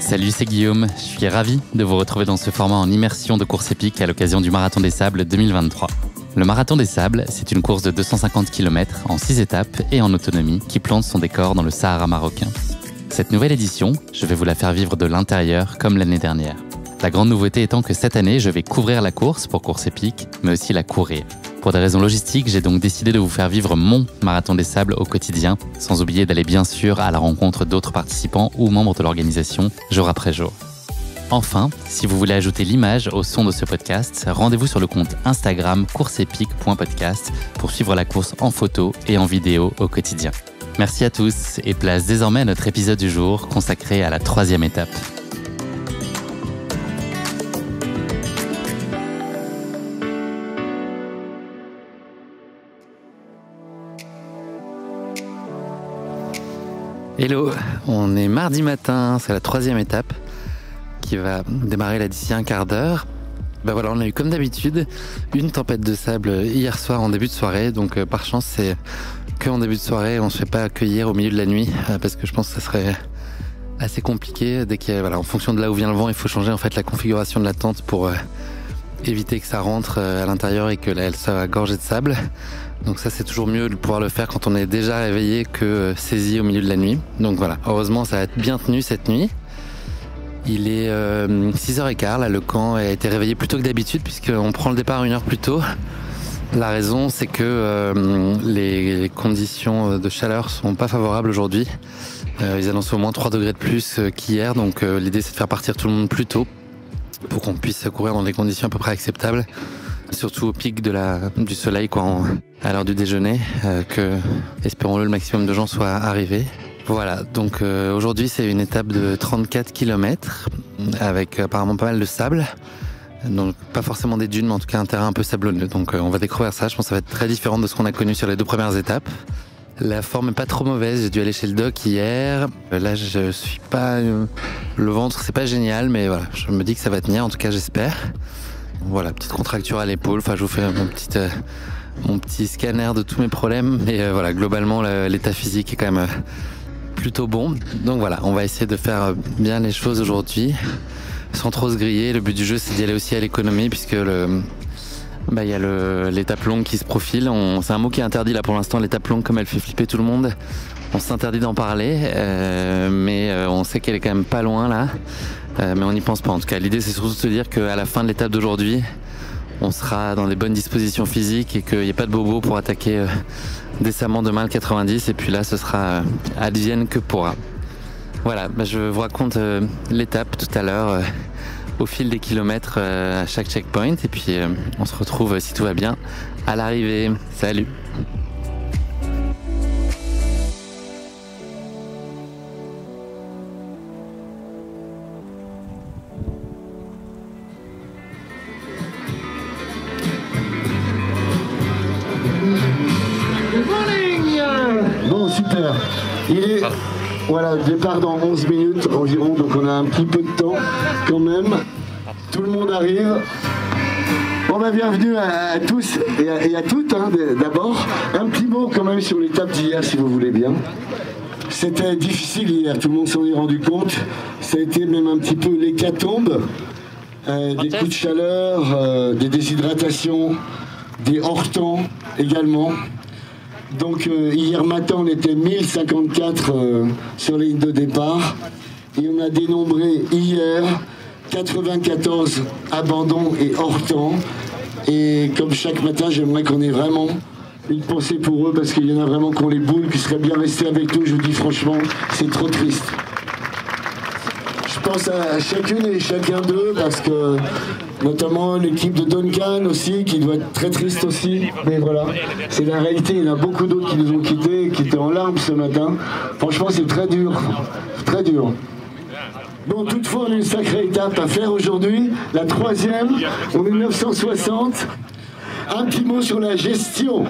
Salut, c'est Guillaume. Je suis ravi de vous retrouver dans ce format en immersion de course épique à l'occasion du Marathon des Sables 2023. Le Marathon des Sables, c'est une course de 250 km en 6 étapes et en autonomie qui plante son décor dans le Sahara marocain. Cette nouvelle édition, je vais vous la faire vivre de l'intérieur comme l'année dernière. La grande nouveauté étant que cette année, je vais couvrir la course pour course épique, mais aussi la courir. Pour des raisons logistiques, j'ai donc décidé de vous faire vivre mon Marathon des Sables au quotidien, sans oublier d'aller bien sûr à la rencontre d'autres participants ou membres de l'organisation, jour après jour. Enfin, si vous voulez ajouter l'image au son de ce podcast, rendez-vous sur le compte Instagram courseepique.podcast pour suivre la course en photo et en vidéo au quotidien. Merci à tous et place désormais à notre épisode du jour consacré à la 3e étape. Hello, on est mardi matin, c'est la 3e étape qui va démarrer là d'ici un quart d'heure. Voilà, on a eu comme d'habitude une tempête de sable hier soir en début de soirée, donc par chance c'est qu'en début de soirée, on ne se fait pas accueillir au milieu de la nuit parce que je pense que ça serait assez compliqué dès qu'il y a, en fonction de là où vient le vent, il faut changer en fait la configuration de la tente pour éviter que ça rentre à l'intérieur et que elle soit gorgée de sable. Donc ça c'est toujours mieux de pouvoir le faire quand on est déjà réveillé que saisi au milieu de la nuit. Donc voilà, heureusement ça va être bien tenu cette nuit. Il est 6h15, là le camp a été réveillé plus tôt que d'habitude puisqu'on prend le départ 1 heure plus tôt. La raison c'est que les conditions de chaleur sont pas favorables aujourd'hui. Ils annoncent au moins 3 degrés de plus qu'hier, donc l'idée c'est de faire partir tout le monde plus tôt pour qu'on puisse courir dans des conditions à peu près acceptables. Surtout au pic du soleil à l'heure du déjeuner, que, espérons-le, le maximum de gens soient arrivés. Voilà, donc aujourd'hui c'est une étape de 34 km avec apparemment pas mal de sable. Donc pas forcément des dunes, mais en tout cas un terrain un peu sablonneux. Donc on va découvrir ça, je pense que ça va être très différent de ce qu'on a connu sur les 2 premières étapes. La forme est pas trop mauvaise, j'ai dû aller chez le doc hier. Là je suis pas... Le ventre c'est pas génial, mais voilà, je me dis que ça va tenir, en tout cas j'espère. Voilà, petite contracture à l'épaule, enfin je vous fais mon petit scanner de tous mes problèmes, mais voilà, globalement l'état physique est quand même plutôt bon. Donc voilà, on va essayer de faire bien les choses aujourd'hui, sans trop se griller. Le but du jeu c'est d'y aller aussi à l'économie, puisque il y a l'étape longue qui se profile. C'est un mot qui est interdit là pour l'instant, l'étape longue, comme elle fait flipper tout le monde. On s'interdit d'en parler, mais on sait qu'elle est quand même pas loin là. Mais on n'y pense pas. En tout cas, l'idée c'est surtout de se dire qu'à la fin de l'étape d'aujourd'hui, on sera dans des bonnes dispositions physiques et qu'il n'y ait pas de bobo pour attaquer décemment demain le 90. Et puis là, ce sera advienne que pourra. Voilà, je vous raconte l'étape tout à l'heure au fil des kilomètres à chaque checkpoint. Et puis on se retrouve, si tout va bien, à l'arrivée. Salut! Bon, super. Il est, voilà, départ dans 11 minutes environ, donc on a un petit peu de temps quand même. Tout le monde arrive. Bon, bienvenue à tous et à toutes, hein, d'abord. Un petit mot quand même sur l'étape d'hier, si vous voulez bien. C'était difficile hier, tout le monde s'en est rendu compte. Ça a été même un petit peu l'hécatombe. Des coups de chaleur, des déshydratations, des hors-temps également. Donc hier matin on était 1054 sur les lignes de départ et on a dénombré hier 94 abandons et hors temps. Et comme chaque matin j'aimerais qu'on ait vraiment une pensée pour eux parce qu'il y en a vraiment qui ont les boules, qui seraient bien restés avec nous. Je vous dis franchement, c'est trop triste. Je pense à chacune et chacun d'eux parce que notamment l'équipe de Duncan aussi qui doit être très triste aussi, mais voilà, c'est la réalité. Il y en a beaucoup d'autres qui nous ont quittés, qui étaient en larmes ce matin. Franchement c'est très dur, très dur. Bon, toutefois on a une sacrée étape à faire aujourd'hui, la 3e, on est 960. Un petit mot sur la gestion.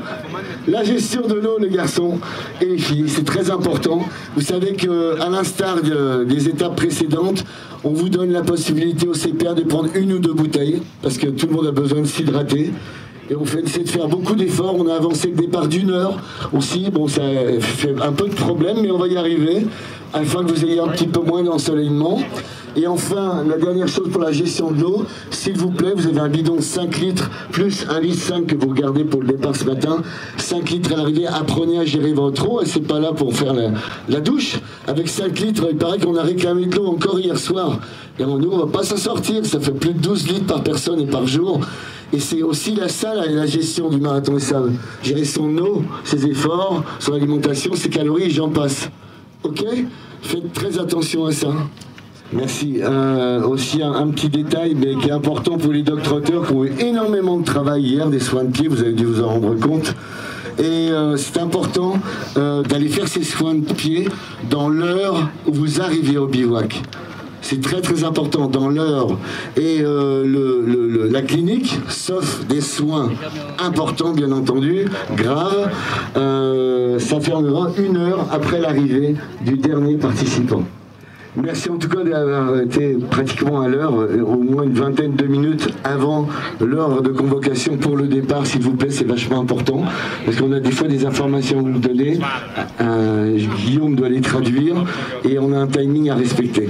La gestion de l'eau, les garçons et les filles, c'est très important. Vous savez qu'à l'instar des étapes précédentes, on vous donne la possibilité au CPA de prendre 1 ou 2 bouteilles, parce que tout le monde a besoin de s'hydrater. Et on essaie de faire beaucoup d'efforts. On a avancé le départ d'1 heure aussi. Bon, ça fait un peu de problème, mais on va y arriver, afin que vous ayez un petit peu moins d'ensoleillement. Et enfin, la dernière chose pour la gestion de l'eau, s'il vous plaît, vous avez un bidon de 5 litres, plus 1,5 litre que vous regardez pour le départ ce matin. 5 litres à l'arrivée, apprenez à gérer votre eau, et c'est pas là pour faire la douche. Avec 5 litres, il paraît qu'on a réclamé de l'eau encore hier soir. Et nous, on va pas s'en sortir, ça fait plus de 12 litres par personne et par jour. Et c'est aussi la salle et la gestion du marathon des sables. Gérer son eau, ses efforts, son alimentation, ses calories, j'en passe. Ok? Faites très attention à ça. Merci. Aussi un petit détail mais qui est important pour les doctoreurs qui ont eu énormément de travail hier, des soins de pied, vous avez dû vous en rendre compte. Et c'est important d'aller faire ces soins de pied dans l'heure où vous arrivez au bivouac. C'est très très important dans l'heure. Et la clinique, sauf des soins importants bien entendu, graves, ça fermera 1 heure après l'arrivée du dernier participant. Merci en tout cas d'avoir été pratiquement à l'heure, au moins une vingtaine de minutes avant l'heure de convocation pour le départ, s'il vous plaît, c'est vachement important, parce qu'on a des fois des informations à vous donner, Guillaume doit les traduire, et on a un timing à respecter.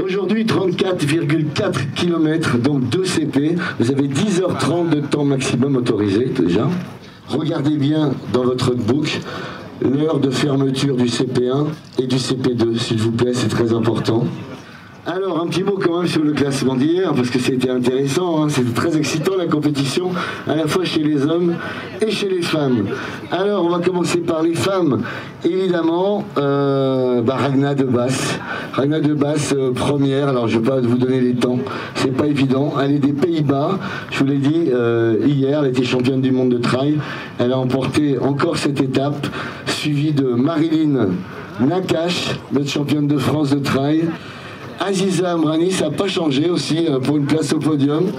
Aujourd'hui, 34,4 km, donc 2 CP, vous avez 10h30 de temps maximum autorisé déjà. Regardez bien dans votre book l'heure de fermeture du CP1 et du CP2, s'il vous plaît, c'est très important. Alors, un petit mot quand même sur le classement d'hier, parce que c'était intéressant, hein, c'était très excitant la compétition, à la fois chez les hommes et chez les femmes. Alors, on va commencer par les femmes. Évidemment, Ragna de Basse. Ragna de Basse, première, alors je ne vais pas vous donner les temps, c'est pas évident. Elle est des Pays-Bas, je vous l'ai dit hier, elle était championne du monde de trail. Elle a emporté encore cette étape, suivie de Marilyn Nakache, notre championne de France de trail. Aziza Amrani, ça n'a pas changé aussi pour une place au podium.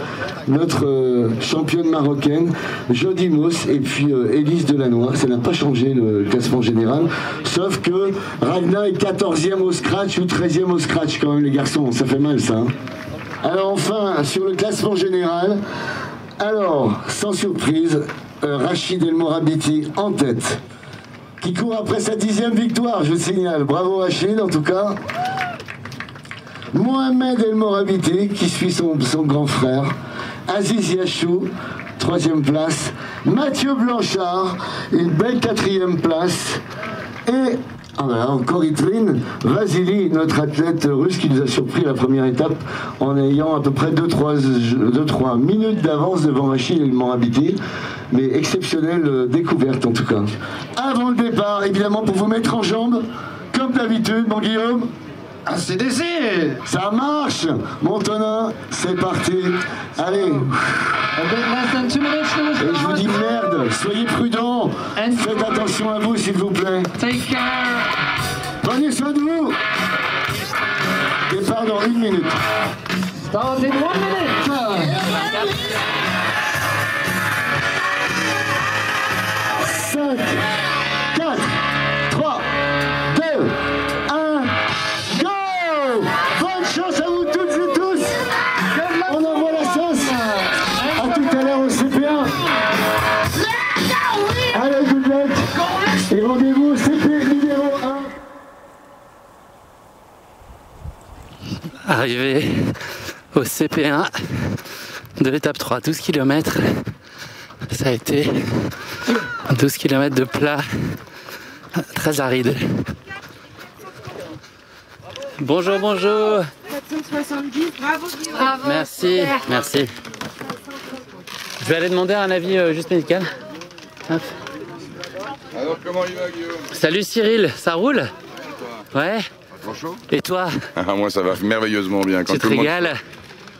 Notre championne marocaine, Jody Moss et puis Élise Delannoy. Ça n'a pas changé le classement général. Sauf que Ragna est 14e au scratch ou 13e au scratch quand même les garçons. Ça fait mal ça. Hein. Alors enfin, sur le classement général, alors sans surprise, Rachid El Morabiti en tête. Qui court après sa 10e victoire, je vous signale. Bravo Rachid en tout cas. Mohamed El Morabiti qui suit son grand frère, Aziz Yachou, 3e place, Mathieu Blanchard, une belle 4e place, et encore Itrine Vasily, notre athlète russe qui nous a surpris à la première étape en ayant à peu près 2-3 minutes d'avance devant Rachid El Morabiti, mais exceptionnelle découverte en tout cas. Avant le départ, évidemment pour vous mettre en jambes, comme d'habitude mon Guillaume, ACDC, ça marche. Montonin, c'est parti. Allez. Et je vous dis merde, soyez prudents. Faites attention à vous, s'il vous plaît. Prenez soin de vous. Départ dans 1 minute. Start in 1 minute. 5, 4, 3, 2, 1. Bonne chance à vous toutes et tous. On envoie la sauce. A tout à l'heure au CP1. Allez, good luck. Et rendez-vous au CP numéro 1. Arrivé au CP1 de l'étape 3, 12 km. Ça a été 12 km de plat très aride. Bonjour, bonjour. 470, bravo Guillaume. Bravo. Merci, merci. Je vais aller demander un avis juste médical. Hop. Alors comment il va Guillaume? Salut Cyril, ça roule? Ouais. Trop chaud? Et toi? Moi ça va merveilleusement bien. Quand tu te régales?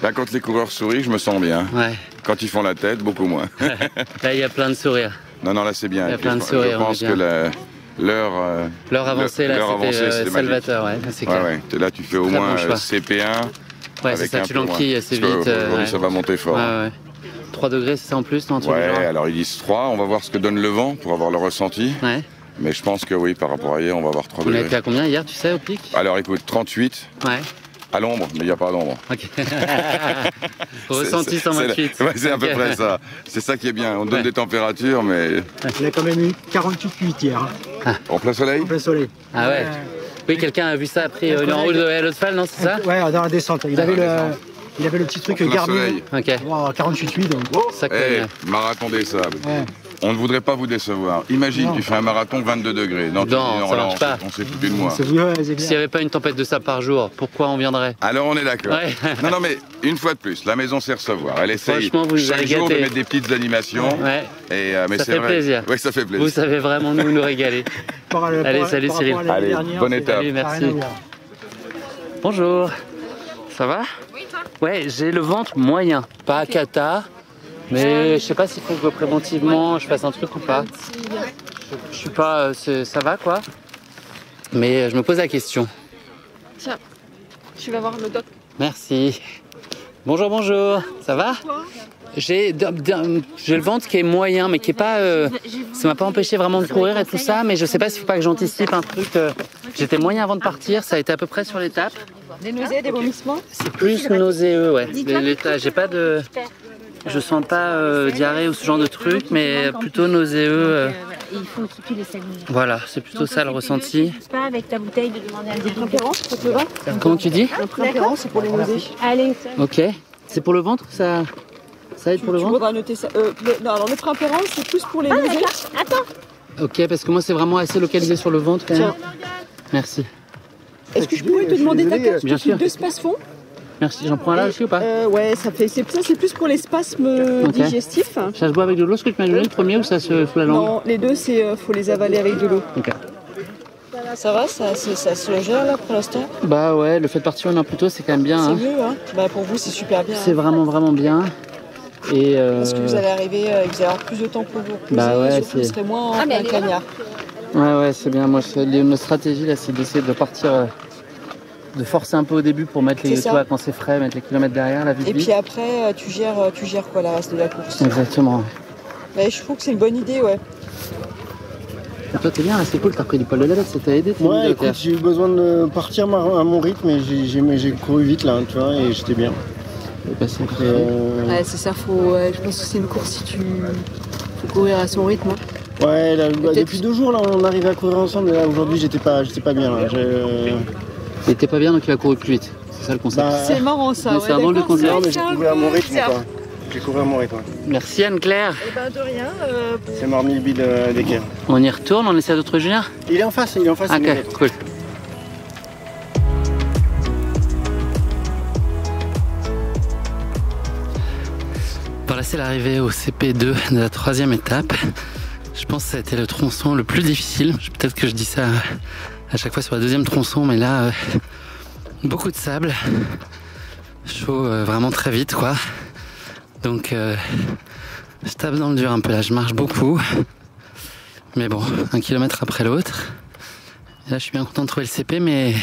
Là, quand les coureurs sourient, je me sens bien. Ouais. Quand ils font la tête, beaucoup moins. Là il y a plein de sourires. Non, là c'est bien. Il y a plein de sourires. Je pense que l'heure avancée, là, c'était salvateur, ouais, c'est clair. Ouais. Là, tu fais au moins CP1. Ouais, c'est ça, tu l'enquilles assez vite. Aujourd'hui, ça va monter fort. Ouais. 3 degrés, c'est ça en plus, non? Ouais, alors ils disent 3, on va voir ce que donne le vent pour avoir le ressenti. Ouais. Mais je pense que oui, par rapport à hier, on va avoir 3 degrés. On a été à combien hier, tu sais, au pic? Alors écoute, 38. Ouais. À l'ombre, mais il n'y a pas d'ombre. Ok. Ressenti 128. Ouais, c'est à peu près ça. C'est ça qui est bien. On donne des températures, mais... Il a quand même eu 48,8 hier. En plein soleil? En plein soleil. Ah ouais. Oui, quelqu'un a vu ça après en haut de l'Autfal, non, c'est ça? Ouais, dans la descente. Il avait le petit truc Garmin. Ok. Wow, 48,8 donc. Ça marathon des sables. Ouais. On ne voudrait pas vous décevoir. Imagine, tu fais un marathon 22 degrés. Non, ça marche pas. On s'est foutu de moi. S'il n'y avait pas une tempête de sable par jour, pourquoi on viendrait? Alors on est d'accord. Ouais. Non, mais une fois de plus, la maison sait recevoir. Elle essaye chaque jour de mettre des petites animations. Ouais. Mais ça fait plaisir. Oui, ça fait plaisir. Vous savez vraiment nous régaler. Allez, salut Cyril. Allez, bonne étape. Salut, merci. Bonjour. Ça va? Oui, toi? Ouais, j'ai le ventre moyen. Pas cata. Mais je sais pas s'il faut que préventivement je fasse un truc ou pas. Je suis pas. Ça va quoi. Mais je me pose la question. Tiens, tu vas voir le doc. Merci. Bonjour, bonjour. Ça va? J'ai le ventre qui est moyen, mais qui est pas. Ça m'a pas empêché vraiment de courir et tout ça, mais je sais pas s'il faut pas que j'anticipe un truc. J'étais moyen avant de partir, ça a été à peu près sur l'étape. Des nausées, des vomissements? C'est plus nauséeux, ouais. J'ai pas de. Je sens pas diarrhée ou ce genre de truc, mais plutôt nauséeux. Il faut occuper les salines. Voilà, c'est plutôt ça le ressenti. Pas avec ta bouteille de demander à des Préférence, ça te va? Comment tu dis? Préférence, c'est pour les nausées. Allez. Ok. C'est pour le ventre, ça aide pour le Tu ventre? voudras noter ça. Non, alors le préférence, c'est plus pour les nausées. Attends. Ok, parce que moi c'est vraiment assez localisé sur le ventre quand même. Merci. Est-ce que je pourrais te demander ta carte? Bien sûr. Deux spasmes. Merci, j'en prends un là aussi ou pas? Ouais, ça c'est plus pour les spasmes digestifs. Ça se boit avec de l'eau, ce que tu m'as donné le premier, ou ça se sous la langue? Non, les deux, faut les avaler avec de l'eau. Ok. Ça va, ça se gère là pour l'instant? Bah ouais, le fait de partir un an plus tôt, c'est quand même bien. C'est mieux, hein? Bah pour vous, c'est super bien. C'est vraiment bien. Et parce que vous allez arriver, vous allez avoir plus de temps pour vous reposer, bah ouais, surtout vous serez moins en cagnard. Ouais, c'est bien. Moi, notre stratégie là, c'est d'essayer de partir, de forcer un peu au début pour mettre les, tu vois, quand c'est frais, mettre les kilomètres derrière, la vie. Et puis après, tu gères quoi la reste de la course? Exactement. Ouais, je trouve que c'est une bonne idée, ouais. Et toi, t'es bien, c'est cool, t'as pris du poil de la bête, ça t'a aidé? Ouais, écoute, j'ai eu besoin de partir à mon rythme et j'ai couru vite là, tu vois, et j'étais bien. Ouais, c'est ça, je pense que c'est une course si tu faut courir à son rythme. Hein. Ouais, là, depuis 2 jours, là, on arrive à courir ensemble, mais là, aujourd'hui, j'étais pas bien. Là. Il était pas bien, donc il a couru plus vite. C'est ça le concept. Bah, c'est marrant ça. Ouais, c'est vraiment le concept. Mais j'ai couru à mon rythme, quoi. J'ai couru à mon rythme. Merci Anne-Claire. Et ben de rien. C'est Marmille Bill d'Equerre. On y retourne, on essaie d'autres juniors? Il est en face. Ok, cool. Voilà, c'est l'arrivée au CP2 de la 3e étape. Je pense que ça a été le tronçon le plus difficile. Peut-être que je dis ça à chaque fois sur la 2e tronçon, mais là, beaucoup de sable. Chaud vraiment très vite, quoi. Donc, je tape dans le dur un peu là, je marche beaucoup. Mais bon, 1 kilomètre après l'autre. Et là, je suis bien content de trouver le CP, mais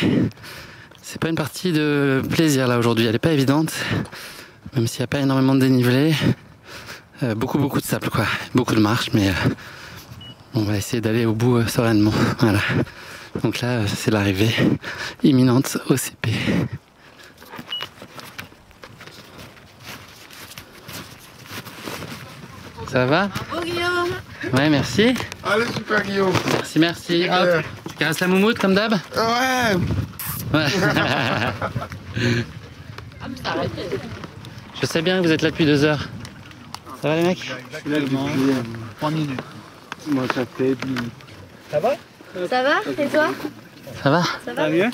c'est pas une partie de plaisir là aujourd'hui. Elle est pas évidente. Même s'il n'y a pas énormément de dénivelé, beaucoup de sable quoi, beaucoup de marche, mais on va essayer d'aller au bout sereinement. Voilà. Donc là, c'est l'arrivée imminente au CP. Ça va? Bravo Guillaume. Ouais, merci. Allez, super Guillaume. Merci. Hop, tu caresses la moumoute comme d'hab? Ouais. Je sais bien que vous êtes là depuis 2 heures. Ça va les mecs? Je suis là depuis 3 minutes. Moi ça fait... Ça va? Et toi? Ça va? Ça va mieux?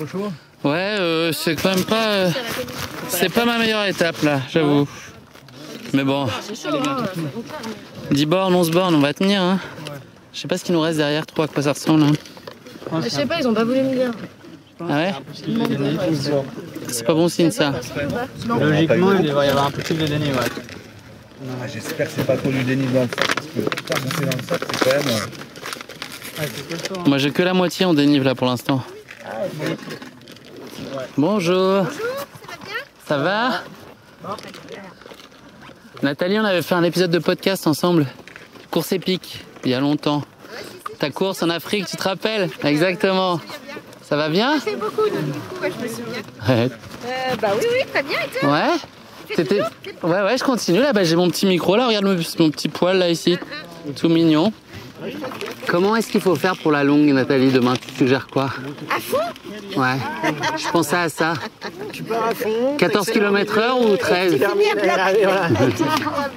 Ouais, c'est quand même pas... c'est pas ma meilleure étape là, j'avoue. Mais bon. 10 bornes, 11 bornes, on va tenir. Hein. Je sais pas ce qu'il nous reste derrière, trop à quoi ça ressemble. Hein. Je sais pas, ils ont pas voulu me dire. Ah ouais? C'est pas bon signe ça. Logiquement, il devrait y avoir un petit peu de déni, ouais. J'espère que c'est pas trop du déni dans le sac, parce que putain, monter dans le sac, c'est quand même... Moi j'ai que la moitié en dénive là pour l'instant. Bonjour. Ça va? Nathalie, on avait fait un épisode de podcast ensemble. Course épique, il y a longtemps. Ta course en Afrique, tu te rappelles? Exactement. Ça va bien? Ça fait beaucoup, donc du coup, ouais, je me souviens. Ouais. Bah oui, très bien, et toi? Ouais. Ouais, je continue là. Bah, j'ai mon petit micro là. Regarde mon petit poil là ici. Tout mignon. Comment est-ce qu'il faut faire pour la longue, Nathalie, demain? Tu suggères quoi? À fond? Ouais, je pensais à ça. Tu pars à fond. 14 km/h ou 13?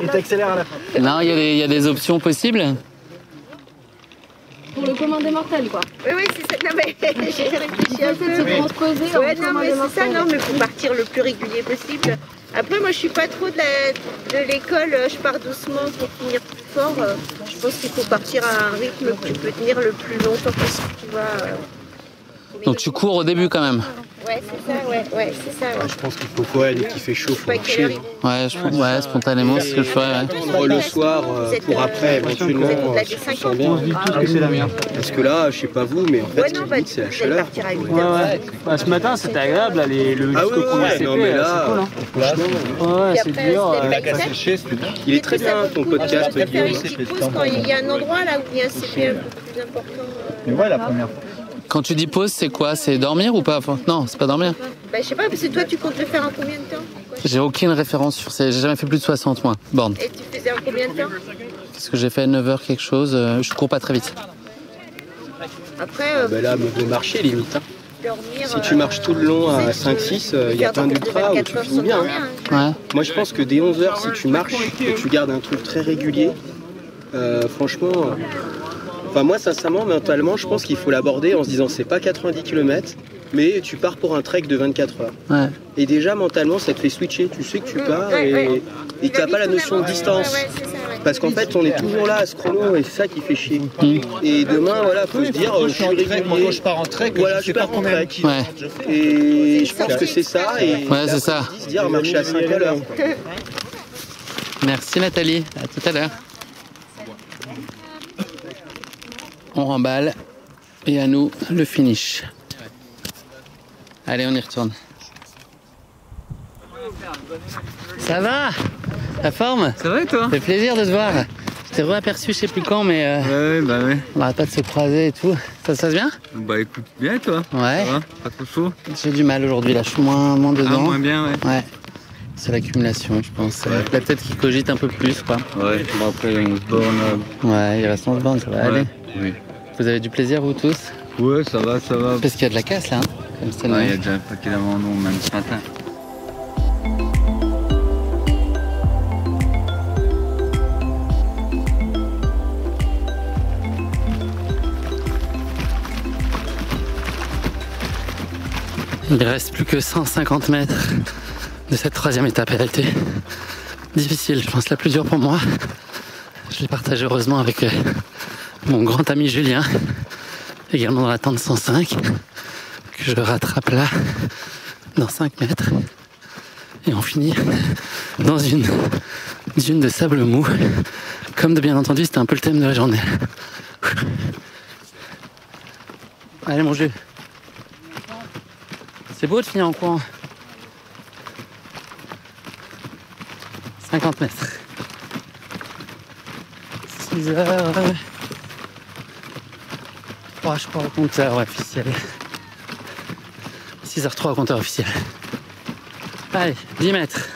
Et t'accélères à la fin. Non, il y a des options possibles. Pour le commun des mortels, quoi. Oui, c'est ça. Non, mais j'ai réfléchi un peu. C'est de transposer. Ouais, non, mais c'est ça, non, mais faut partir le plus régulier possible. Après, moi, je suis pas trop de l'école, je pars doucement pour finir plus fort. Je pense qu'il faut partir à un rythme que tu peux tenir le plus longtemps possible, tu vois. Donc tu cours au début quand même. Ouais, c'est ça, ouais, c'est ça. Ouais. Je pense qu'il faut quoi, dès qu'il fait chaud, faut marcher. Ouais, spontanément, c'est ce que je ferais. Attendre le soir pour après, éventuellement, je me sens bien. C'est la meilleure. Parce que là, je sais pas vous, mais en fait, ce qui limite, c'est la chaleur. Bah, ce matin, c'était agréable, là, le jusqu'au premier CP, non, mais là, ouais, c'est dur. Il est très bien, ton podcast, Guillaume. Quand il y a un endroit là où il y a un CP un peu plus important. Mais ouais, la première fois. Quand tu dis pause, c'est quoi? C'est dormir ou pas? Non, c'est pas dormir. Bah, je sais pas, parce que toi, tu comptes le faire en combien de temps? J'ai aucune référence sur ces... J'ai jamais fait plus de 60, moi, borne. Et tu faisais en combien de temps? Parce que j'ai fait 9h quelque chose, je cours pas très vite. Après, Bah là, mais faut marcher, limite. dormir... Si tu marches tout le long à 5-6, il y a plein d'ultras où tu finis bien. Ouais. Moi, je pense que dès 11h, si tu marches et tu gardes un truc très régulier, franchement... Enfin, moi, sincèrement, mentalement, je pense qu'il faut l'aborder en se disant c'est pas 90 km, mais tu pars pour un trek de 24 heures. Ouais. Et déjà, mentalement, ça te fait switcher. Tu sais que tu pars et tu n'as pas la notion de distance. Parce qu'en fait, on est toujours là à ce chrono et c'est ça qui fait chier. Et demain, voilà, faut se dire, je suis régulier. Moi, je pars en trek, voilà, je pars en trek. Ouais. Et je pense que c'est ça. Et Ouais, c'est ça. se dire marcher à 5 à l'heure. Merci Nathalie, à tout à l'heure. On remballe et à nous le finish. Allez, on y retourne. Ça va? La forme? Ça va et toi? Ça fait plaisir de te voir. Je t'ai re-aperçu, je sais plus quand, mais Ouais, bah ouais. on n'arrête pas de se croiser et tout. Ça se passe bien? Bah écoute, bien et toi? Ouais. Ça va? Pas trop chaud? J'ai du mal aujourd'hui, là, je suis moins dedans. Ah, moins bien, ouais. Ouais. C'est l'accumulation, je pense. La tête qui cogite un peu plus, quoi. Ouais, bon après, on se borne. Ouais, il reste 11 bornes, ça va aller. Oui. Vous avez du plaisir, vous tous? Ouais, ça va, ça va. Parce qu'il y a de la casse, là. Hein, comme c'est Ouais, il y a déjà un paquet d'abandon, même ce matin. Il reste plus que 150 mètres de cette troisième étape. Elle a été difficile, je pense la plus dure pour moi. Je l'ai partagée heureusement avec mon grand ami Julien, également dans la tente 105, que je rattrape là dans 5 mètres. Et on finit dans une dune de sable mou. Comme de bien entendu, c'était un peu le thème de la journée. Allez mon Jules. C'est beau de finir en courant. 50 mètres. 6 heures. 3 je crois au compteur officiel. 6h03 au compteur officiel. Allez, 10 mètres.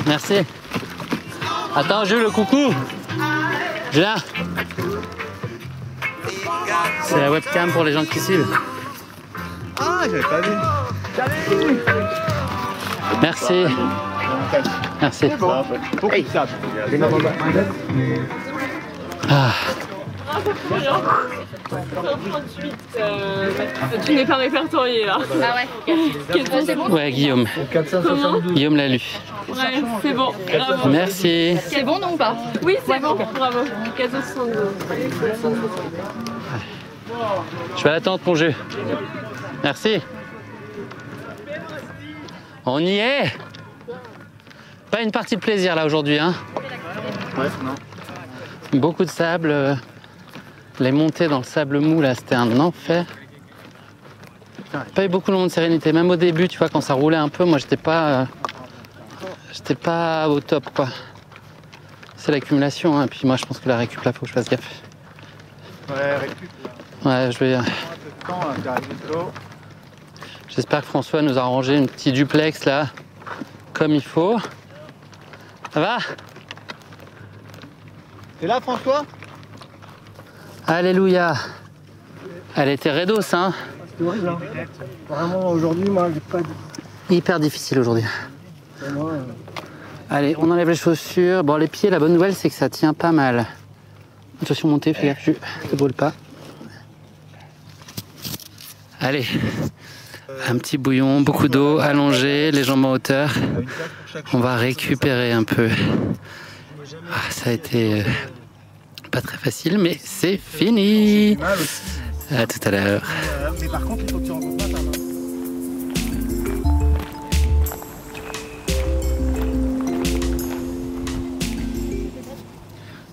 Merci. Attends, Jules, le coucou. Julien. C'est la webcam pour les gens qui suivent. Ah, j'avais pas vu. Merci. Merci. Ah. Tu n'es pas répertorié là. Ah ouais. C'est bon? Ouais, Guillaume. Comment? Guillaume l'a lu. Ouais, c'est bon. Bravo. Merci. C'est bon non ou pas? Oui, c'est bon. Bravo. 1472. Je vais à la tente, mon jeu. Merci. On y est. Pas une partie de plaisir là aujourd'hui, hein. Ouais, non. Beaucoup de sable. Les montées dans le sable mou là, c'était un enfer. Pas eu beaucoup de moments de sérénité. Même au début, tu vois, quand ça roulait un peu, moi j'étais pas au top, quoi. C'est l'accumulation, hein. Puis moi je pense que la récup là, faut que je fasse gaffe. Ouais, récup. Ouais, je vais. J'espère que François nous a arrangé une petite duplex là, comme il faut. Ça va? T'es là, François? Alléluia. Elle était raidos, hein. C'est horrible, hein. Vraiment, aujourd'hui, moi, j'ai pas... Hyper difficile aujourd'hui. Allez, on enlève les chaussures. Bon, les pieds, la bonne nouvelle, c'est que ça tient pas mal. Attention, montez, fais gaffe, tu te brûles pas. Allez, un petit bouillon, beaucoup d'eau, allongé, les jambes en hauteur. On va récupérer un peu. Ah, ça a été pas très facile, mais c'est fini. À tout à l'heure. Mais par contre, il faut que tu rencontres ma femme.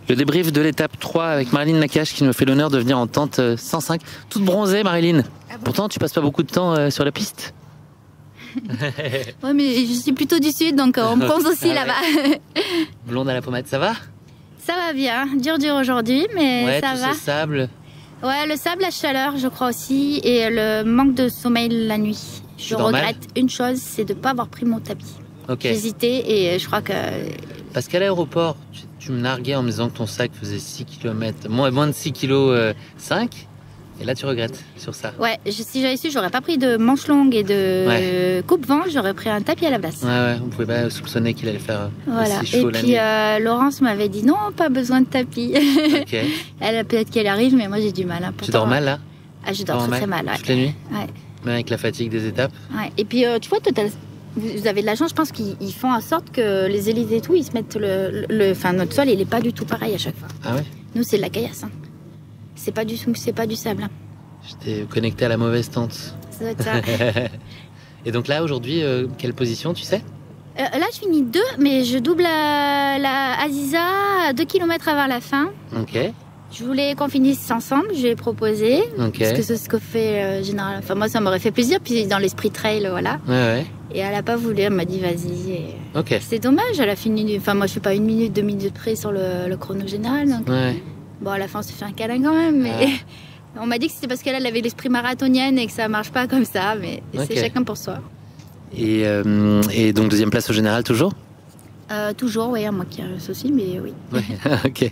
Le débrief de l'étape 3 avec Marilyn Nakache qui nous fait l'honneur de venir en tente 105. Toute bronzée, Marilyn. Pourtant, tu passes pas beaucoup de temps sur la piste. Ouais, mais je suis plutôt du sud, donc on me pense aussi là-bas. Blonde à la pommade, ça va? Ça va bien. Dur aujourd'hui, mais ouais, ça va. Ce sable. Ouais, le sable, la chaleur, je crois aussi, et le manque de sommeil la nuit. Je regrette une chose, c'est de ne pas avoir pris mon tapis. Okay. J'ai hésité et je crois que... Parce qu'à l'aéroport, tu me narguais en me disant que ton sac faisait 6 km, moins de 6 kg 5. Et là, tu regrettes sur ça. Ouais, si j'avais su, j'aurais pas pris de manches longues et de coupe-vent, j'aurais pris un tapis à la place. Ouais, on pouvait pas soupçonner qu'il allait faire voilà. aussi chaud la nuit. Et puis, Laurence m'avait dit non, pas besoin de tapis. Ok. Elle, peut-être qu'elle arrive, mais moi j'ai du mal. Hein, tu dors mal là? Ah, je dors très mal. Ouais. Toute la nuit? Ouais. Même avec la fatigue des étapes? Ouais. Et puis, tu vois, vous avez de la chance, je pense qu'ils font en sorte que les élites et tout, ils se mettent enfin, notre sol, il est pas du tout pareil à chaque fois. Ah ouais? Nous, c'est de la caillasse. Hein. C'est pas du sable. Hein. J'étais connecté à la mauvaise tente. Ça doit être ça. Et donc là, aujourd'hui, quelle position, tu sais? Là, je finis 2, mais je double la Aziza 2 km avant la fin. Ok. Je voulais qu'on finisse ensemble, je lui ai proposé. Okay. Parce que c'est ce qu'on fait généralement. Enfin, moi, ça m'aurait fait plaisir, puis dans l'esprit trail, voilà. Ouais. Et elle a pas voulu, elle m'a dit vas-y. Et... Ok. C'est dommage, elle a fini. Enfin, moi, je suis pas 1 minute, 2 minutes près sur le chrono général. Donc... Ouais. Bon, à la fin, on s'est fait un câlin quand même, mais. On m'a dit que c'était parce qu'elle avait l'esprit marathonienne et que ça marche pas comme ça, mais c'est chacun pour soi. Et donc deuxième place au général toujours? Toujours, oui, moi qui ai un souci, mais oui. Ok.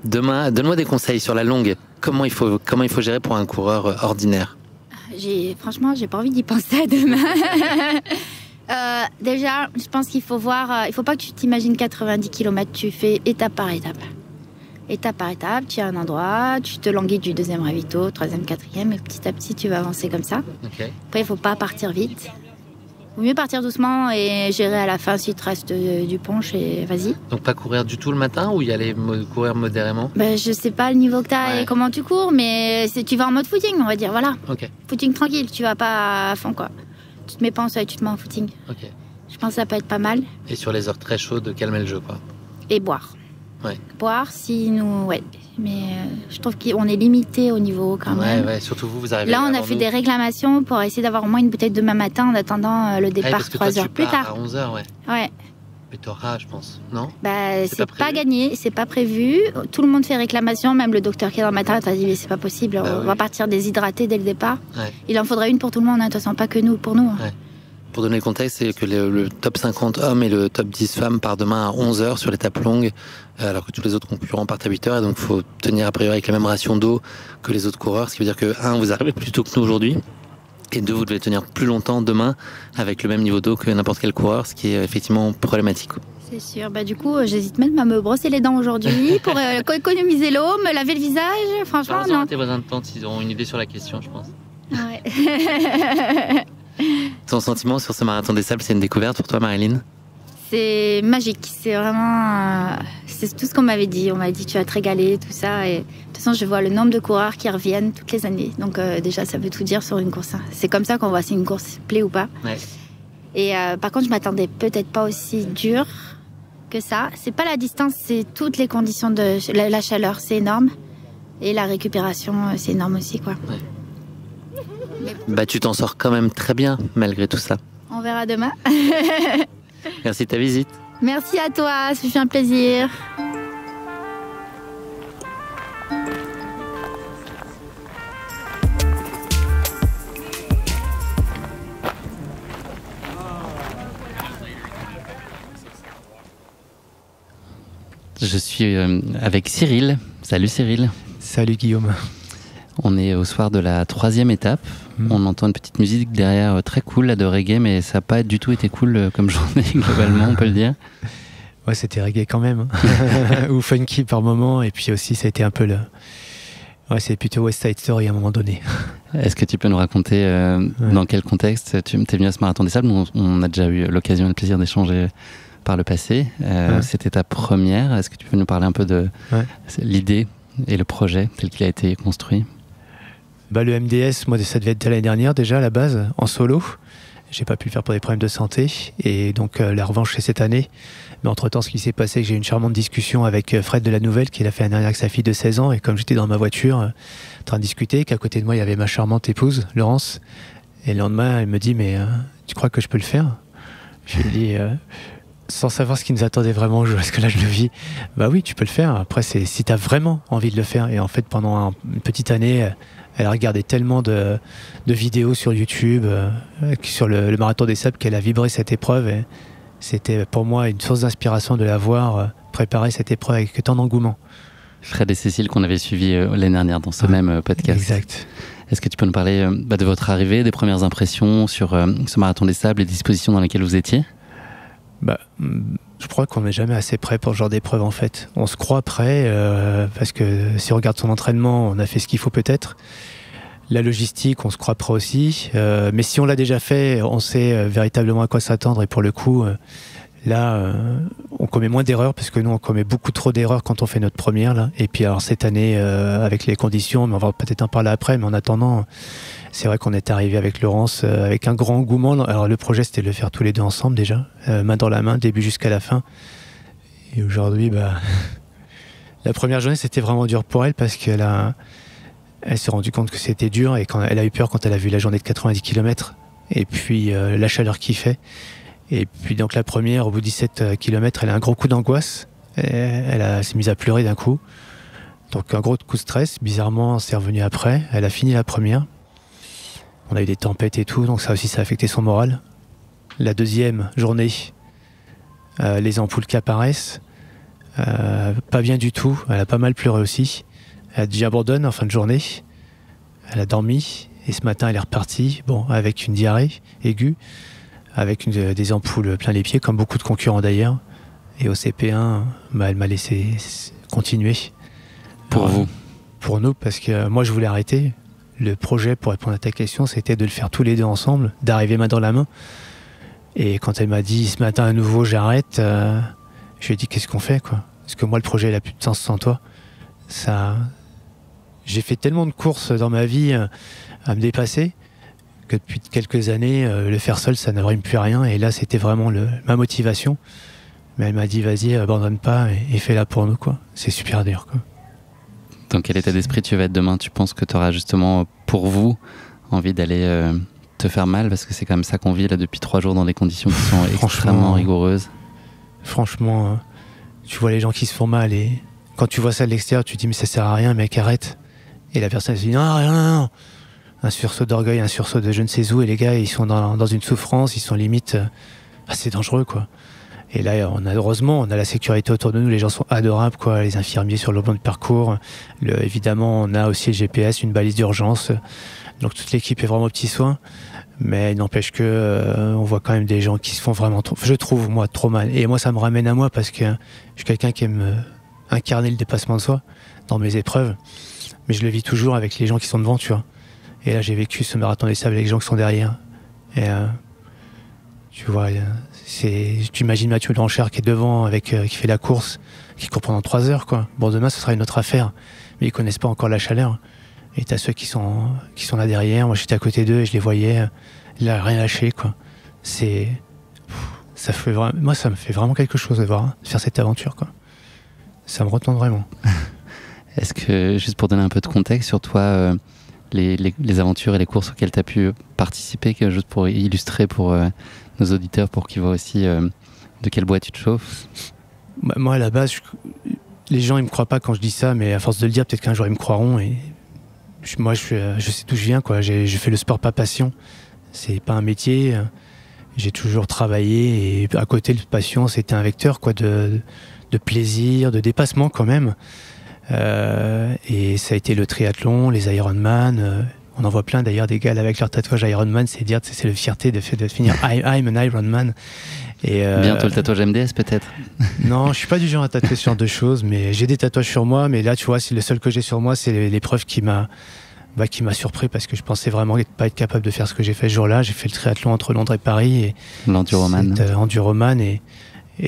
Demain, donne-moi des conseils sur la longue. Comment il faut gérer pour un coureur ordinaire? Franchement, j'ai pas envie d'y penser à demain. Déjà, je pense qu'il faut voir. Il faut pas que tu t'imagines 90 km. Tu fais étape par étape. Étape par étape, tu as un endroit, tu te languis du 2e ravito, 3e, 4e, et petit à petit, tu vas avancer comme ça. Okay. Après, il ne faut pas partir vite. Il vaut mieux partir doucement et gérer à la fin s'il te reste du punch et vas-y. Donc pas courir du tout le matin ou y aller courir modérément? Je sais pas le niveau que tu as et comment tu cours, mais tu vas en mode footing, on va dire, voilà. Okay. Footing tranquille, tu vas pas à fond, quoi. Tu te mets pas en seuil, tu te mets en footing. Okay. Je pense que ça peut être pas mal. Et sur les heures très chaudes, calmer le jeu, quoi. Et boire. Ouais. Boire, si nous... Ouais. Mais je trouve qu'on est limité au niveau quand même. Ouais, surtout vous arrivez. Là, on a fait des réclamations pour essayer d'avoir au moins une bouteille demain matin en attendant le départ 3 heures plus tard. À 11h, ouais. Ouais. Mais t'auras, je pense, non? C'est pas gagné, c'est pas prévu. Tout le monde fait réclamation, même le docteur qui est dans le matin t'a dit mais c'est pas possible, on va partir déshydraté dès le départ. Ouais. Il en faudrait une pour tout le monde, de toute façon, pas que nous, pour nous. Ouais. Pour donner le contexte, c'est que le top 50 hommes et le top 10 femmes part demain à 11h sur l'étape longue, alors que tous les autres concurrents partent à 8h, et donc il faut tenir a priori avec la même ration d'eau que les autres coureurs, ce qui veut dire que 1, vous arrivez plus tôt que nous aujourd'hui, et 2, vous devez tenir plus longtemps demain avec le même niveau d'eau que n'importe quel coureur, ce qui est effectivement problématique. C'est sûr, du coup, j'hésite même à me brosser les dents aujourd'hui pour économiser l'eau, me laver le visage, franchement, non. Tes voisins de tente, ils auront une idée sur la question, je pense. Ouais. Ton sentiment sur ce marathon des sables, c'est une découverte pour toi, Marilyn? C'est magique, c'est vraiment... c'est tout ce qu'on m'avait dit. On m'a dit tu vas te régaler, tout ça. Et de toute façon, je vois le nombre de coureurs qui reviennent toutes les années. Donc déjà, ça veut tout dire sur une course. C'est comme ça qu'on voit si une course plaît ou pas. Ouais. Et par contre, je m'attendais peut-être pas aussi dur que ça. C'est pas la distance, c'est toutes les conditions de... La chaleur, c'est énorme. Et la récupération, c'est énorme aussi, quoi. Ouais. Tu t'en sors quand même très bien, malgré tout ça. On verra demain. Merci de ta visite. Merci à toi, ça fait un plaisir. Je suis avec Cyril. Salut Cyril. Salut Guillaume. On est au soir de la 3e étape. On entend une petite musique derrière très cool là, de reggae, mais ça n'a pas du tout été cool comme journée globalement, on peut le dire. Ouais, c'était reggae quand même. Ou funky par moment, et puis aussi ça a été un peu le... Ouais, c'est plutôt West Side Story à un moment donné. Est-ce que tu peux nous raconter dans quel contexte tu es venu à ce Marathon des Sables? On a déjà eu l'occasion et le plaisir d'échanger par le passé. C'était ta première. Est-ce que tu peux nous parler un peu de l'idée et le projet tel qu'il a été construit? Le MDS, moi, ça devait être l'année dernière déjà à la base, en solo. J'ai pas pu le faire pour des problèmes de santé. Et donc la revanche, c'est cette année. Mais entre-temps, ce qui s'est passé, c'est que j'ai eu une charmante discussion avec Fred de la Nouvelle, qui l'a fait l'année dernière avec sa fille de 16 ans. Et comme j'étais dans ma voiture, en train de discuter, qu'à côté de moi, il y avait ma charmante épouse, Laurence. Et le lendemain, elle me dit, mais tu crois que je peux le faire? Je lui ai dit, sans savoir ce qui nous attendait vraiment, parce que là, je le vis. Bah oui, tu peux le faire. Après, c'est si tu as vraiment envie de le faire. Et en fait, pendant une petite année, elle a regardé tellement de vidéos sur YouTube, sur le Marathon des Sables, qu'elle a vibré cette épreuve. Et c'était pour moi une source d'inspiration de la voir préparer cette épreuve avec tant d'engouement. Fred et Cécile qu'on avait suivis l'année dernière dans ce même podcast. Exact. Est-ce que tu peux nous parler de votre arrivée, des premières impressions sur ce Marathon des Sables, les dispositions dans lesquelles vous étiez? Je crois qu'on n'est jamais assez prêt pour ce genre d'épreuve en fait. On se croit prêt parce que si on regarde son entraînement, on a fait ce qu'il faut peut-être. La logistique, on se croit prêt aussi. Mais si on l'a déjà fait, on sait véritablement à quoi s'attendre. Et pour le coup, là, on commet moins d'erreurs parce que nous, on commet beaucoup trop d'erreurs quand on fait notre première. Là. Et puis alors cette année, avec les conditions, mais on va peut-être en parler après, mais en attendant, c'est vrai qu'on est arrivé avec Laurence avec un grand engouement. Alors le projet, c'était de le faire tous les deux ensemble déjà, main dans la main, début jusqu'à la fin. Et aujourd'hui, la première journée, c'était vraiment dur pour elle parce elle s'est rendue compte que c'était dur et elle a eu peur quand elle a vu la journée de 90 km et puis la chaleur qu'il fait. Et puis donc la première, au bout de 17 km, elle a un gros coup d'angoisse. Elle s'est mise à pleurer d'un coup. Donc un gros coup de stress. Bizarrement, c'est revenu après. Elle a fini la première. On a eu des tempêtes et tout, donc ça aussi, ça a affecté son moral. La deuxième journée, les ampoules qui apparaissent. Pas bien du tout. Elle a pas mal pleuré aussi. Elle a dit abandonne en fin de journée. Elle a dormi. Et ce matin, elle est repartie, avec une diarrhée aiguë, avec des ampoules plein les pieds, comme beaucoup de concurrents d'ailleurs. Et au CP1, elle m'a laissé continuer. Pour vous? Pour nous, parce que moi, je voulais arrêter. Le projet, pour répondre à ta question, c'était de le faire tous les deux ensemble, d'arriver main dans la main. Et quand elle m'a dit, ce matin à nouveau, j'arrête, je lui ai dit, qu'est-ce qu'on fait, quoi? Parce que moi, le projet, il n'a plus de sens sans toi. J'ai fait tellement de courses dans ma vie à me dépasser que depuis quelques années, le faire seul, ça n'aurait plus rien. Et là, c'était vraiment ma motivation. Mais elle m'a dit, vas-y, abandonne pas et fais-la pour nous, quoi. C'est super dur, quoi. Dans quel état d'esprit tu vas être demain? Tu penses que tu auras justement, pour vous, envie d'aller te faire mal? Parce que c'est quand même ça qu'on vit là depuis 3 jours dans des conditions qui sont extrêmement rigoureuses. Franchement, tu vois les gens qui se font mal et quand tu vois ça de l'extérieur, tu te dis mais ça sert à rien, mec, arrête. Et la personne se dit non. Un sursaut d'orgueil, un sursaut de je ne sais où, et les gars, ils sont dans une souffrance, ils sont limite assez dangereux, quoi. Et là, heureusement, on a la sécurité autour de nous, les gens sont adorables, quoi, les infirmiers sur le plan de parcours. Évidemment, on a aussi le GPS, une balise d'urgence. Donc toute l'équipe est vraiment aux petits soins. Mais il n'empêche que on voit quand même des gens qui se font vraiment je trouve, moi, trop mal. Et moi, ça me ramène à moi parce que je suis quelqu'un qui aime incarner le dépassement de soi dans mes épreuves. Mais je le vis toujours avec les gens qui sont devant, tu vois. Et là, j'ai vécu ce Marathon des Sables avec les gens qui sont derrière. Et tu vois, tu imagines Mathieu Blanchard qui est devant, qui fait la course, qui court pendant 3 heures, quoi. Bon, demain, ce sera une autre affaire. Mais ils connaissent pas encore la chaleur. Et t'as ceux qui sont là derrière. Moi, j'étais à côté d'eux et je les voyais. Là, rien lâché, quoi. Moi, ça me fait vraiment quelque chose de faire cette aventure, quoi. Ça me retente vraiment. Est-ce que, juste pour donner un peu de contexte sur toi, les aventures et les courses auxquelles tu as pu participer, juste pour illustrer pour nos auditeurs, pour qu'ils voient aussi de quel bois tu te chauffes? Moi, à la base, les gens ils me croient pas quand je dis ça, mais à force de le dire, peut-être qu'un jour ils me croiront. Et je sais d'où je viens, quoi. J'ai fait le sport pas passion. C'est pas un métier. j'ai toujours travaillé et à côté de passion, c'était un vecteur quoi, de plaisir, de dépassement quand même. Et ça a été le triathlon, les Ironman. On en voit plein d'ailleurs des gars avec leur tatouage Ironman, c'est la fierté de finir I'm an Ironman. Et bientôt le tatouage MDS peut-être. Non, je suis pas du genre à tatouer ce genre de choses, mais j'ai des tatouages sur moi. Mais là, tu vois, c'est le seul que j'ai sur moi, c'est l'épreuve qui m'a surpris parce que je pensais vraiment pas être capable de faire ce que j'ai fait ce jour-là. J'ai fait le triathlon entre Londres et Paris et l'enduroman. Enduroman et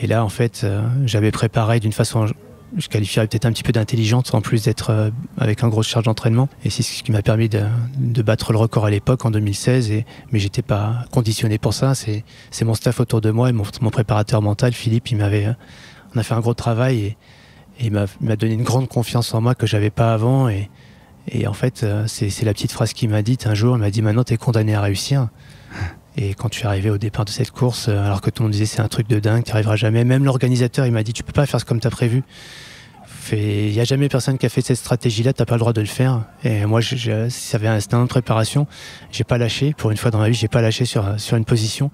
là en fait j'avais préparé d'une façon, je qualifierais peut-être un petit peu d'intelligente en plus d'être avec une grosse charge d'entraînement et c'est ce qui m'a permis de battre le record à l'époque en 2016 mais j'étais pas conditionné pour ça. C'est mon staff autour de moi et mon préparateur mental Philippe, on a fait un gros travail et il m'a donné une grande confiance en moi que j'avais pas avant et en fait, c'est la petite phrase qu'il m'a dite un jour. Il m'a dit maintenant t'es condamné à réussir. Et quand je suis arrivé au départ de cette course, alors que tout le monde disait c'est un truc de dingue, t'y arriveras jamais. Même l'organisateur, il m'a dit tu peux pas faire comme t'as prévu. Il y a jamais personne qui a fait cette stratégie-là, t'as pas le droit de le c'était un an de préparation. J'ai pas lâché. Pour une fois dans ma vie, j'ai pas lâché sur une position.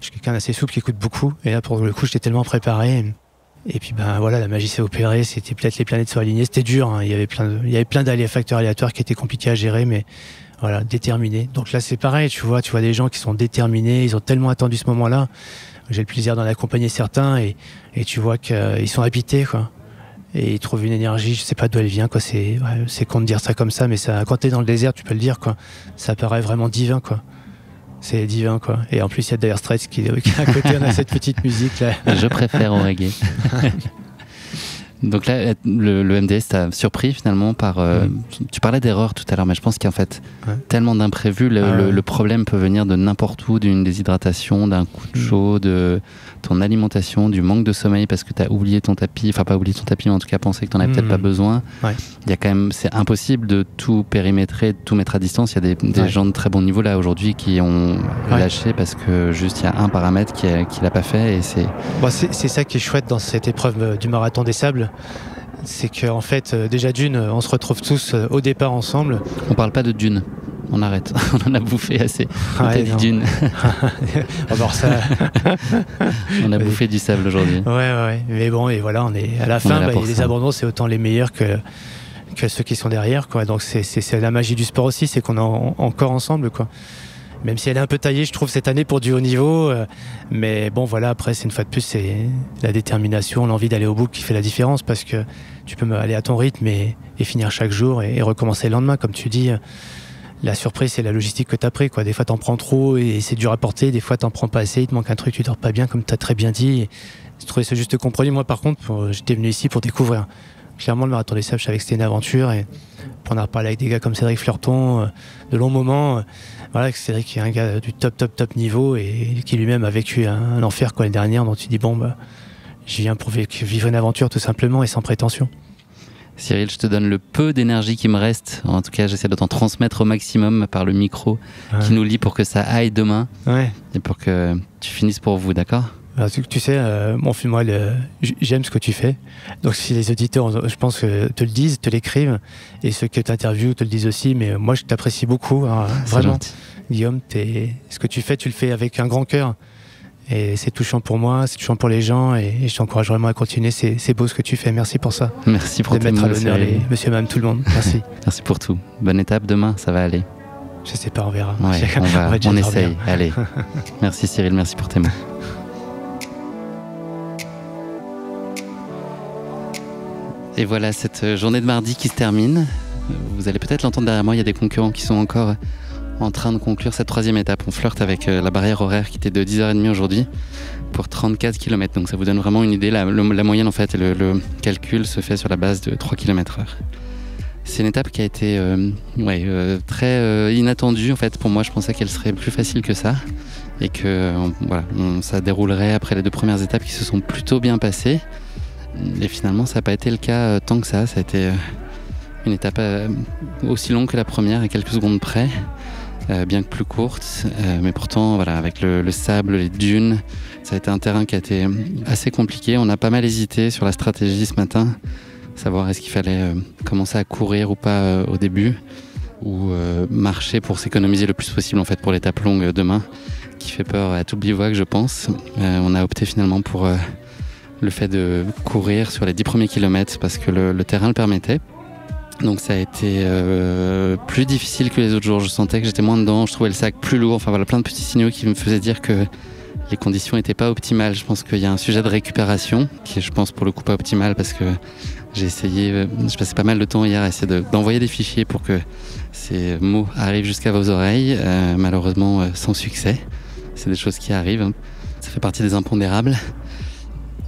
Je suis quelqu'un d'assez souple qui écoute beaucoup. Et là, pour le coup, j'étais tellement préparé. Et puis voilà, la magie s'est opérée, c'était peut-être les planètes sont alignées, c'était dur, hein. Il y avait plein facteurs aléatoires qui étaient compliqués à gérer, mais voilà, déterminés. Donc là c'est pareil, tu vois des gens qui sont déterminés, ils ont tellement attendu ce moment-là. J'ai le plaisir d'en accompagner certains et tu vois qu'ils sont habités quoi. Et ils trouvent une énergie, je sais pas d'où elle vient quoi, c'est con de dire ça comme ça, mais ça, quand t'es dans le désert, tu peux le dire quoi. Ça paraît vraiment divin quoi. C'est divin quoi. Et en plus il y a Dire Straits qui est à côté, on a cette petite musique là. Je préfère au reggae. Donc là, le MDS t'a surpris finalement par... Tu parlais d'erreur tout à l'heure, mais je pense qu'en fait, tellement d'imprévus, le problème peut venir de n'importe où, d'une déshydratation, d'un coup de chaud, de ton alimentation, du manque de sommeil parce que t'as oublié ton tapis, enfin pas oublié ton tapis, mais en tout cas pensé que t'en avais peut-être pas besoin. Il y a quand même, c'est impossible de tout périmétrer, de tout mettre à distance. Il y a des gens de très bon niveau là aujourd'hui qui ont lâché parce que juste il y a un paramètre qui l'a pas fait et c'est... c'est ça qui est chouette dans cette épreuve du marathon des sables. C'est qu'en fait, déjà d'une, on se retrouve tous au départ ensemble. On parle pas de dune, on arrête, on en a bouffé assez. On t'a dit dune. On a bouffé du sable aujourd'hui. Ouais, mais bon, et voilà, on est à la fin, les abandons, c'est autant les meilleurs que ceux qui sont derrière, quoi. Donc c'est la magie du sport aussi, c'est qu'on est encore ensemble, quoi. Même si elle est un peu taillée, je trouve, cette année pour du haut niveau. Mais bon, voilà, après, c'est une fois de plus, c'est la détermination, l'envie d'aller au bout qui fait la différence parce que tu peux aller à ton rythme et finir chaque jour et recommencer le lendemain. Comme tu dis, la surprise, c'est la logistique que tu as pris, quoi. Des fois, t'en prends trop et c'est dur à porter. Des fois, t'en prends pas assez, il te manque un truc, tu dors pas bien, comme tu as très bien dit. J'ai trouvé ce juste compromis. Moi, par contre, j'étais venu ici pour découvrir. Clairement, le marathon des sables, je savais que c'était une aventure et on a reparlé avec des gars comme Cédric Fleurton de longs moments. Voilà, Cédric est un gars du top niveau et qui lui-même a vécu un enfer l'année dernière, dont tu dis je viens pour vivre une aventure tout simplement et sans prétention. Cyril, je te donne le peu d'énergie qui me reste. En tout cas, j'essaie de t'en transmettre au maximum par le micro qui nous lie pour que ça aille demain et pour que tu finisses pour vous, d'accord ? Alors, tu sais, moi, j'aime ce que tu fais. Donc, si les auditeurs, je pense que te le disent, te l'écrivent, et ceux que tu interviews te le disent aussi, mais moi, je t'apprécie beaucoup, hein, vraiment. Gentil. Guillaume, ce que tu fais avec un grand cœur. Et c'est touchant pour moi, c'est touchant pour les gens, et je t'encourage vraiment à continuer. C'est beau ce que tu fais. Merci pour ça. Merci pour de mettre à l'honneur monsieur, madame, tout le monde. Merci. Merci pour tout. Bonne étape demain, ça va aller. Je sais pas, on verra. Ouais, on essaye. Allez. Merci Cyril, merci pour tes mots. Et voilà cette journée de mardi qui se termine. Vous allez peut-être l'entendre derrière moi, il y a des concurrents qui sont encore en train de conclure cette troisième étape. On flirte avec la barrière horaire qui était de 10h30 aujourd'hui pour 34 km. Donc ça vous donne vraiment une idée. La moyenne en fait, le calcul se fait sur la base de 3 km/h. C'est une étape qui a été très inattendue en fait. Pour moi, je pensais qu'elle serait plus facile que ça et que ça déroulerait après les deux premières étapes qui se sont plutôt bien passées. Et finalement, ça n'a pas été le cas tant que ça. Ça a été une étape aussi longue que la première, à quelques secondes près, bien que plus courte. Mais pourtant, avec le sable, les dunes, ça a été un terrain qui a été assez compliqué. On a pas mal hésité sur la stratégie ce matin, savoir est-ce qu'il fallait commencer à courir ou pas au début, ou marcher pour s'économiser le plus possible en fait, pour l'étape longue demain, qui fait peur à tout le bivouac, je pense. On a opté finalement pour le fait de courir sur les 10 premiers kilomètres parce que le terrain le permettait. Donc ça a été plus difficile que les autres jours. Je sentais que j'étais moins dedans, je trouvais le sac plus lourd. Enfin voilà, plein de petits signaux qui me faisaient dire que les conditions n'étaient pas optimales. Je pense qu'il y a un sujet de récupération qui est, je pense, pour le coup pas optimal parce que j'ai essayé, je passais pas mal de temps hier à essayer d'envoyer des fichiers pour que ces mots arrivent jusqu'à vos oreilles. Malheureusement, sans succès. C'est des choses qui arrivent. Ça fait partie des impondérables.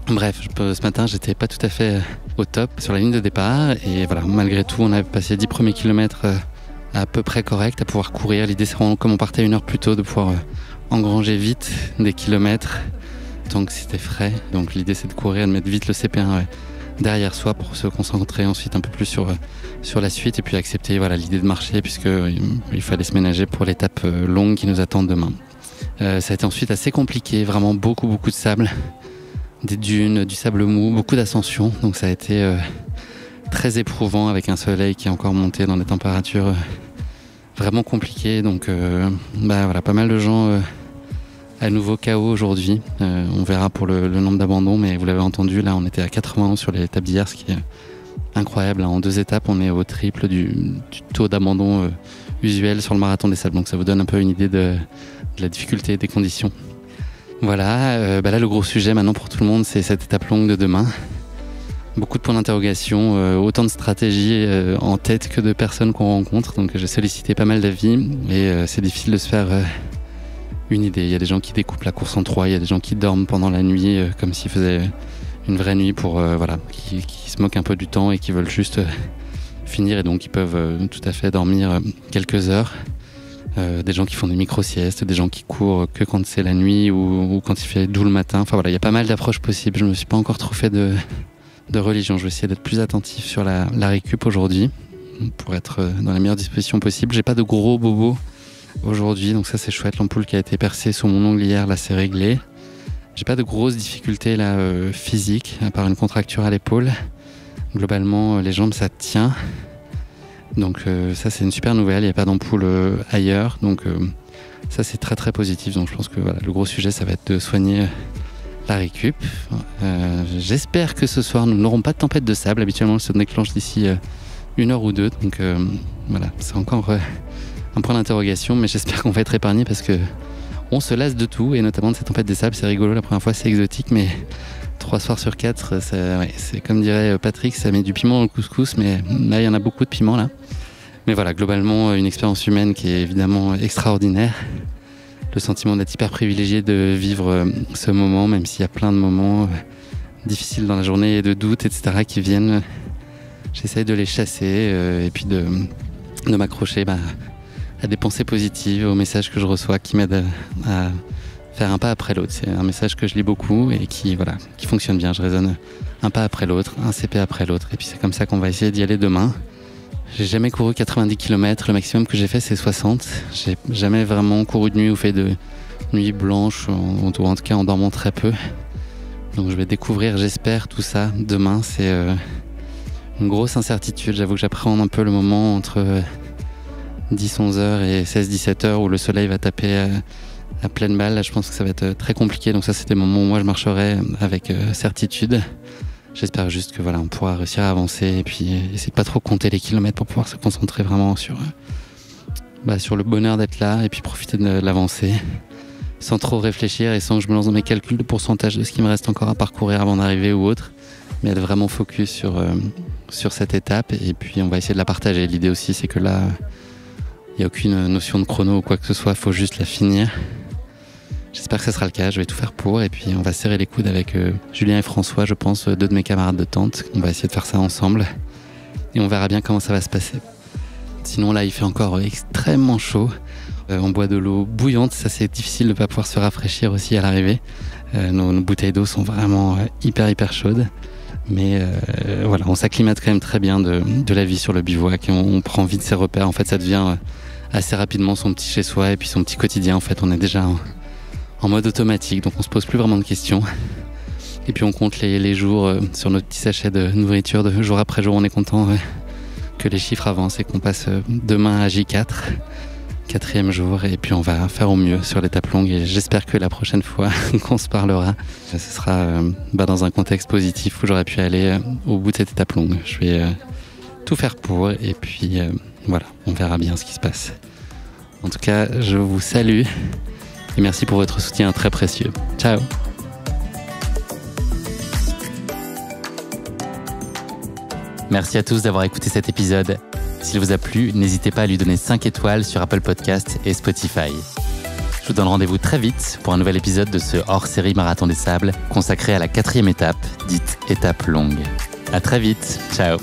Bref, ce matin, j'étais pas tout à fait au top sur la ligne de départ. Et voilà, malgré tout, on a passé 10 premiers kilomètres à peu près correct, à pouvoir courir. L'idée, c'est vraiment, comme on partait 1 heure plus tôt, de pouvoir engranger vite des kilomètres tant que c'était frais. Donc l'idée, c'est de courir, de mettre vite le CP1 derrière soi pour se concentrer ensuite un peu plus sur la suite et puis accepter l'idée de marcher puisqu'il fallait se ménager pour l'étape longue qui nous attend demain. Ça a été ensuite assez compliqué, vraiment beaucoup de sable. Des dunes, du sable mou, beaucoup d'ascension. Donc ça a été très éprouvant avec un soleil qui est encore monté dans des températures vraiment compliquées. Donc pas mal de gens à nouveau KO aujourd'hui. On verra pour le nombre d'abandons, mais vous l'avez entendu, là on était à 91 sur l'étape d'hier, ce qui est incroyable. En 2 étapes, on est au triple du taux d'abandon usuel sur le marathon des sables. Donc ça vous donne un peu une idée de la difficulté des conditions. Voilà, là le gros sujet maintenant pour tout le monde, c'est cette étape longue de demain. Beaucoup de points d'interrogation, autant de stratégies en tête que de personnes qu'on rencontre. Donc j'ai sollicité pas mal d'avis et c'est difficile de se faire une idée. Il y a des gens qui découpent la course en 3, il y a des gens qui dorment pendant la nuit comme s'ils faisaient une vraie nuit pour qui se moquent un peu du temps et qui veulent juste finir et donc ils peuvent tout à fait dormir quelques heures. Des gens qui font des micro-siestes, des gens qui courent que quand c'est la nuit ou quand il fait doux le matin. Enfin voilà, il y a pas mal d'approches possibles. Je me suis pas encore trop fait de religion. Je vais essayer d'être plus attentif sur la récup aujourd'hui pour être dans la meilleure disposition possible. J'ai pas de gros bobos aujourd'hui, donc ça c'est chouette. L'ampoule qui a été percée sous mon ongle hier, là c'est réglé. J'ai pas de grosses difficultés là physiques, à part une contracture à l'épaule. Globalement, les jambes ça tient. Donc ça c'est une super nouvelle, il n'y a pas d'ampoule ailleurs, donc ça c'est très positif. Donc je pense que le gros sujet ça va être de soigner la récup. J'espère que ce soir nous n'aurons pas de tempête de sable, habituellement elle se déclenche d'ici 1 heure ou 2, donc c'est encore un point d'interrogation, mais j'espère qu'on va être épargné parce que on se lasse de tout, et notamment de cette tempête des sables. C'est rigolo, la première fois c'est exotique, mais 3 soirs sur 4, c'est comme dirait Patrick, ça met du piment dans le couscous, mais là il y en a beaucoup de piment là. Mais voilà, globalement une expérience humaine qui est évidemment extraordinaire. Le sentiment d'être hyper privilégié de vivre ce moment, même s'il y a plein de moments difficiles dans la journée et de doutes, etc. qui viennent. J'essaye de les chasser et puis de m'accrocher à des pensées positives, aux messages que je reçois qui m'aident à faire un pas après l'autre. C'est un message que je lis beaucoup et qui fonctionne bien. Je raisonne un pas après l'autre, un CP après l'autre. Et puis c'est comme ça qu'on va essayer d'y aller demain. J'ai jamais couru 90 km. Le maximum que j'ai fait, c'est 60. J'ai jamais vraiment couru de nuit ou fait de nuit blanche, ou en tout cas en dormant très peu. Donc je vais découvrir, j'espère, tout ça demain. C'est une grosse incertitude. J'avoue que j'appréhende un peu le moment entre 10-11 heures et 16-17 heures où le soleil va taper à pleine balle. Là, je pense que ça va être très compliqué. Donc ça, c'était le moment où moi je marcherai avec certitude. J'espère juste que on pourra réussir à avancer et puis essayer de pas trop compter les kilomètres pour pouvoir se concentrer vraiment sur le bonheur d'être là et puis profiter de l'avancée sans trop réfléchir et sans que je me lance dans mes calculs de pourcentage de ce qui me reste encore à parcourir avant d'arriver ou autre, mais être vraiment focus sur cette étape et puis on va essayer de la partager. L'idée aussi, c'est que là, il n'y a aucune notion de chrono ou quoi que ce soit, il faut juste la finir. J'espère que ça sera le cas, je vais tout faire pour et puis on va serrer les coudes avec Julien et François, je pense, 2 de mes camarades de tente. On va essayer de faire ça ensemble et on verra bien comment ça va se passer. Sinon là, il fait encore extrêmement chaud. On boit de l'eau bouillante, ça c'est difficile de ne pas pouvoir se rafraîchir aussi à l'arrivée. Nos bouteilles d'eau sont vraiment hyper chaudes. Mais on s'acclimate quand même très bien de la vie sur le bivouac et on prend vite ses repères. En fait, ça devient assez rapidement son petit chez-soi et puis son petit quotidien. En fait, on est déjà en mode automatique, donc on se pose plus vraiment de questions. Et puis on compte les jours sur notre petit sachet de nourriture. De jour après jour, on est content que les chiffres avancent et qu'on passe demain à J4, 4e jour et puis on va faire au mieux sur l'étape longue et j'espère que la prochaine fois qu'on se parlera, ce sera dans un contexte positif où j'aurais pu aller au bout de cette étape longue. Je vais tout faire pour et puis voilà, on verra bien ce qui se passe. En tout cas, je vous salue et merci pour votre soutien très précieux. Ciao! Merci à tous d'avoir écouté cet épisode. S'il vous a plu, n'hésitez pas à lui donner 5 étoiles sur Apple Podcasts et Spotify. Je vous donne rendez-vous très vite pour un nouvel épisode de ce hors-série Marathon des Sables consacré à la 4e étape, dite étape longue. À très vite, ciao!